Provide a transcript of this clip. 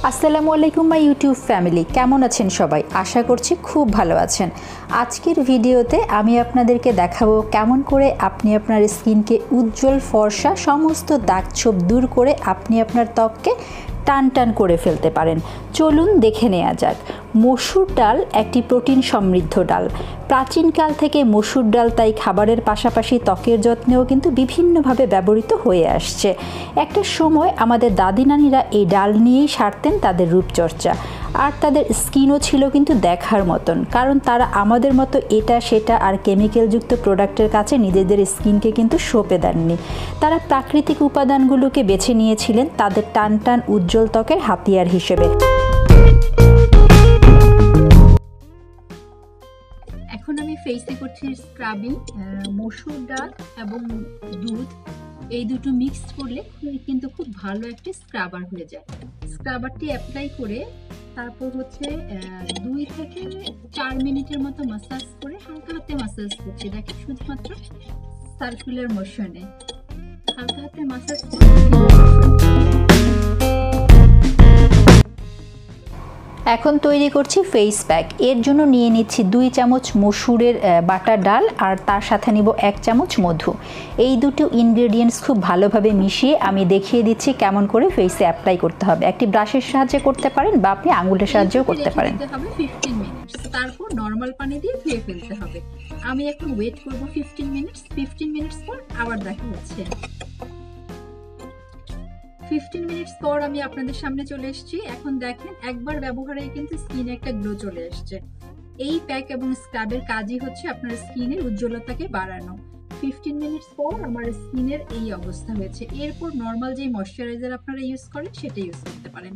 আসসালামু আলাইকুম my YouTube family, কেমন আছেন সবাই? আশা করছি খুব ভালো আছেন। আজকের ভিডিওতে আমি আপনাদেরকে দেখাবো কেমন করে আপনি আপনার স্কিনকে উজ্জ্বল ফর্সা সমস্ত দাগ ছোপ দূর করে আপনি আপনার ত্বককে টান টান করে ফেলতে পারেন। চলুন দেখে নেওয়া যাক। মসুর ডাল একটি প্রোটিন সমৃদ্ধ ডাল। প্রাচীনকাল থেকে মসুর ডাল তাই খাবারের পাশাপাশি ত্বকের যত্নেও কিন্তু বিভিন্নভাবে ব্যবহৃত হয়ে আসছে। একটা সময় আমাদের দাদি নানিরা এই ডাল নিয়েই সারতেন তাদের রূপচর্চা, আর তাদের স্কিনও ছিল কিন্তু দেখার মতন, কারণ তারা আমাদের মতো এটা সেটা আর কেমিক্যালযুক্ত প্রোডাক্টের কাছে নিজেদের স্কিনকে কিন্তু সঁপে দেননি। তারা প্রাকৃতিক উপাদানগুলোকে বেছে নিয়েছিলেন তাদের টান টান উজ্জ্বল ত্বকের হাতিয়ার হিসেবে। এখন আমি ফেসে করছি স্ক্রাবিং। মসুর ডাল এবং দুধ এই দুটো মিক্সড করলে কিন্তু খুব ভালো একটা স্ক্রাবার হয়ে যায়। স্ক্রাবারটি অ্যাপ্লাই করে তারপর হচ্ছে 2 থেকে 4 মিনিটের মতো মাসাজ করে হালকা হাতে মাসাজ করছি। দেখেন, শুধুমাত্র সার্কুলার মোশনে হালকা হাতে মাসাজ করে। এখন তৈরি করছি ফেস প্যাক। এর জন্য নিয়ে নিচ্ছি 2 চামচ মসুরের বাটা ডাল আর তার সাথে নিব 1 চামচ মধু। এই দুটো ইনগ্রেডিয়েন্টস খুব ভালোভাবে মিশিয়ে আমি দেখিয়ে দিচ্ছি কেমন করে ফেসে অ্যাপ্লাই করতে হবে। একটি ব্রাশের সাহায্যে করতে পারেন বা আপনি আঙুলের সাহায্যেও করতে পারেন। 15 মিনিট, তারপর নরমাল পানি দিয়ে ধুয়ে ফেলতে হবে। আমি এখন ওয়েট করব 15 মিনিটস পর আবার দেখা হচ্ছে। 15 মিনিটস পর আমি আপনাদের সামনে চলে এসেছি। এখন দেখেন, একবার ব্যবহারে কিন্তু স্কিনে একটা গ্লো চলে আসছে। এই প্যাক এবং স্ক্রাবের কাজই হচ্ছে আপনার স্কিনের উজ্জ্বলতাকে বাড়ানো। 15 মিনিটস পর আমার স্কিনের এই অবস্থা হয়েছে। এরপর নর্মাল যে ময়শ্চারাইজার আপনারা ইউজ করেন সেটা ইউজ করতে পারেন।